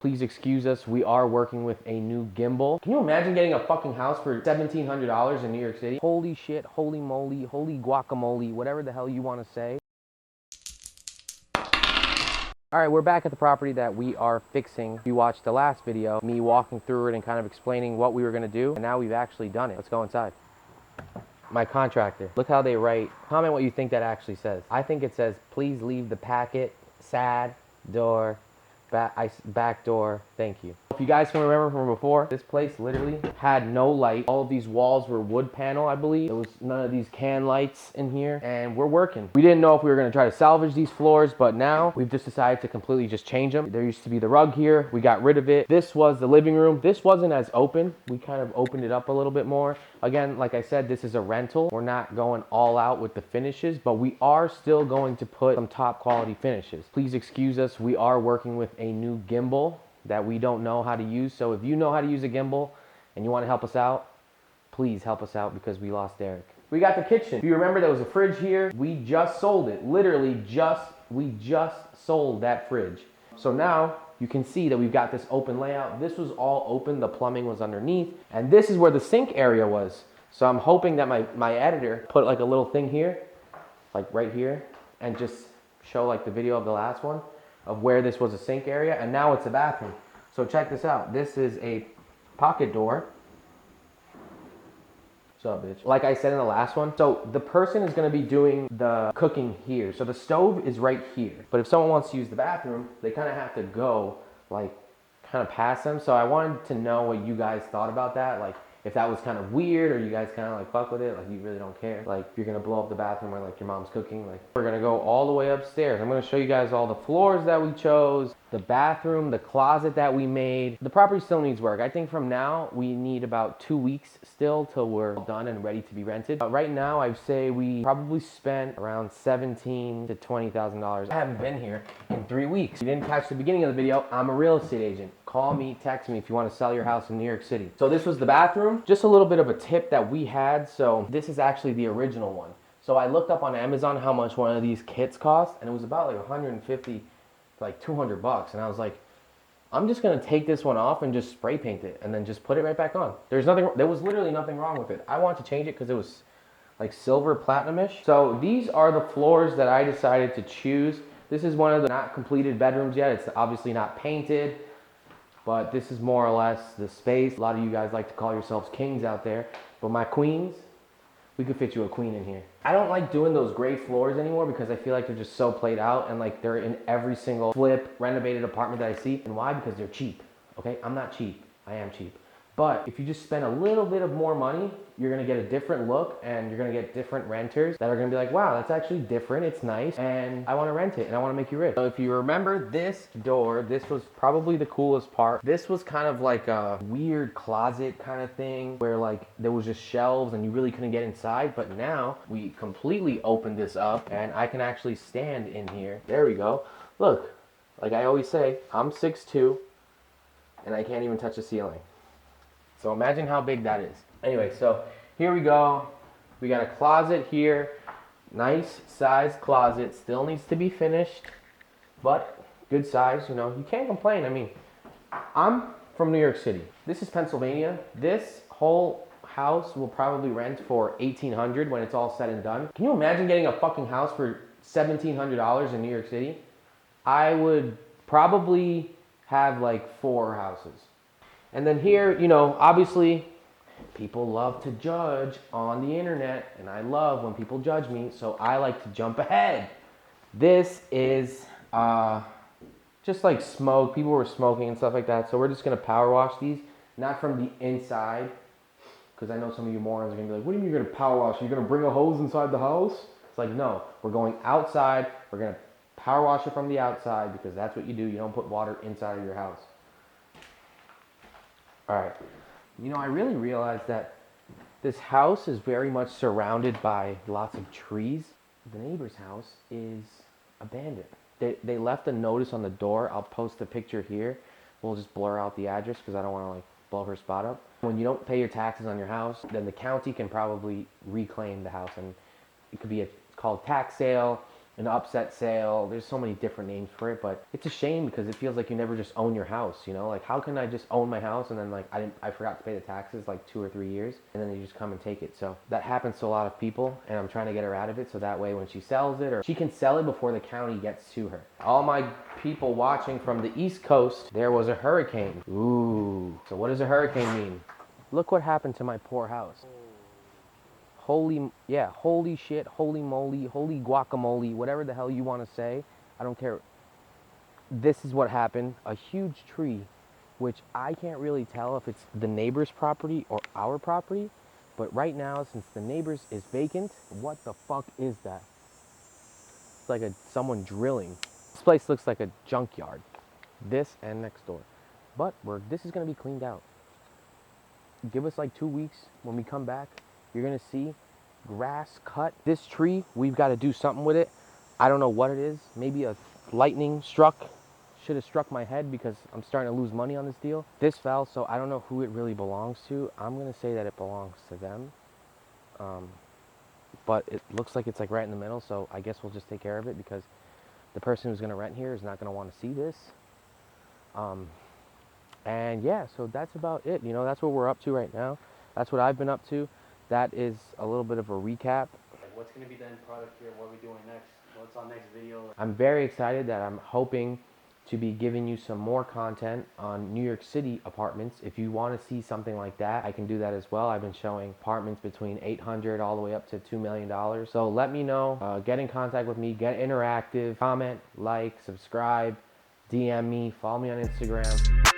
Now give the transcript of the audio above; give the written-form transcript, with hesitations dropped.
Please excuse us, we are working with a new gimbal. Can you imagine getting a fucking house for $1,700 in New York City? Holy shit, holy moly, holy guacamole, whatever the hell you want to say. All right, we're back at the property that we are fixing. If you watched the last video, me walking through it and kind of explaining what we were gonna do, and now we've actually done it. Let's go inside. My contractor, look how they write. Comment what you think that actually says. I think it says, please leave the packet, sad, door, back door, thank you. If you guys can remember from before, this place literally had no light. All of these walls were wood panel, I believe. There was none of these can lights in here, and we're working. We didn't know if we were gonna try to salvage these floors, but now we've just decided to completely just change them. There used to be the rug here, we got rid of it. This was the living room. This wasn't as open. We kind of opened it up a little bit more. Again, like I said, this is a rental. We're not going all out with the finishes, but we are still going to put some top quality finishes. Please excuse us, we are working with a new gimbal that we don't know how to use. So if you know how to use a gimbal and you want to help us out, please help us out because we lost Derek. We got the kitchen. If you remember, there was a fridge here. We just sold it. Literally we just sold that fridge. So now you can see that we've got this open layout. This was all open. The plumbing was underneath. And this is where the sink area was. So I'm hoping that my editor put like a little thing here, like right here, and just show like the video of the last one of where this was a sink area, and now it's a bathroom. So check this out. This is a pocket door. What's up, bitch? Like I said in the last one, so the person is gonna be doing the cooking here. So the stove is right here. But if someone wants to use the bathroom, they kind of have to go like kind of past them. So I wanted to know what you guys thought about that. Like if that was kind of weird, or you guys kind of like fuck with it, like you really don't care. Like if you're gonna blow up the bathroom where like your mom's cooking, like we're gonna go all the way upstairs. I'm gonna show you guys all the floors that we chose, the bathroom, the closet that we made. The property still needs work. I think from now, we need about 2 weeks still till we're done and ready to be rented. But right now, I'd say we probably spent around $17,000 to $20,000. I haven't been here in 3 weeks. If you didn't catch the beginning of the video, I'm a real estate agent. Call me, text me if you want to sell your house in New York City. So this was the bathroom. Just a little bit of a tip that we had. So this is actually the original one. So I looked up on Amazon how much one of these kits cost, and it was about like 150, like 200 bucks. And I was like, I'm just gonna take this one off and just spray paint it and then just put it right back on. There was literally nothing wrong with it. I wanted to change it because it was like silver platinum-ish. So these are the floors that I decided to choose. This is one of the not completed bedrooms yet. It's obviously not painted, but this is more or less the space. A lot of you guys like to call yourselves kings out there, but my queens, we could fit you a queen in here. I don't like doing those gray floors anymore because I feel like they're just so played out, and like they're in every single flip renovated apartment that I see. And why? Because they're cheap. Okay, I'm not cheap. I am cheap. But if you just spend a little bit of more money, you're gonna get a different look, and you're gonna get different renters that are gonna be like, wow, that's actually different, it's nice, and I wanna rent it, and I wanna make you rich. So if you remember this door, this was probably the coolest part. This was kind of like a weird closet kind of thing where like there was just shelves and you really couldn't get inside, but now we completely opened this up and I can actually stand in here. There we go. Look, like I always say, I'm 6'2", and I can't even touch the ceiling. So imagine how big that is. Anyway, so here we go. We got a closet here. Nice size closet. Still needs to be finished, but good size, you know. You can't complain. I mean, I'm from New York City. This is Pennsylvania. This whole house will probably rent for $1,800 when it's all said and done. Can you imagine getting a fucking house for $1,700 in New York City? I would probably have like 4 houses. And then here, you know, obviously people love to judge on the internet, and I love when people judge me, so I like to jump ahead. This is just like smoke. People were smoking and stuff like that, so we're just gonna power wash these, not from the inside, because I know some of you morons are gonna be like, what do you mean you're gonna power wash? You're gonna bring a hose inside the house? It's like, no, we're going outside. We're gonna power wash it from the outside because that's what you do. You don't put water inside of your house. All right, you know, I really realized that this house is very much surrounded by lots of trees. The neighbor's house is abandoned. They left a notice on the door. I'll post a picture here. We'll just blur out the address because I don't want to like blow her spot up. When you don't pay your taxes on your house, then the county can probably reclaim the house, and it could be called tax sale, an upset sale. There's so many different names for it, but it's a shame because it feels like you never just own your house, you know? Like, how can I just own my house and then like I forgot to pay the taxes like 2 or 3 years and then they just come and take it. So that happens to a lot of people, and I'm trying to get her out of it so that way when she sells it, or she can sell it before the county gets to her. All my people watching from the East Coast, there was a hurricane. Ooh. So what does a hurricane mean? Look what happened to my poor house. Holy, yeah, holy shit, holy moly, holy guacamole, whatever the hell you want to say. I don't care. This is what happened. A huge tree, which I can't really tell if it's the neighbor's property or our property. But right now, since the neighbor's is vacant, what the fuck is that? It's like someone drilling. This place looks like a junkyard. This and next door. But this is going to be cleaned out. Give us like 2 weeks. When we come back, you're going to see grass cut. This tree, we've got to do something with it. I don't know what it is. Maybe a lightning struck. Should have struck my head because I'm starting to lose money on this deal. This fell, so I don't know who it really belongs to. I'm going to say that it belongs to them. But it looks like it's like right in the middle, so I guess we'll just take care of it because the person who's going to rent here is not going to want to see this. And yeah, so that's about it. You know, that's what we're up to right now. That's what I've been up to. That is a little bit of a recap. What's going to be the end product here? What are we doing next? What's our next video? I'm very excited that I'm hoping to be giving you some more content on New York City apartments. If you want to see something like that, I can do that as well. I've been showing apartments between $800 all the way up to $2 million. So let me know, get in contact with me, get interactive, comment, like, subscribe, DM me, follow me on Instagram.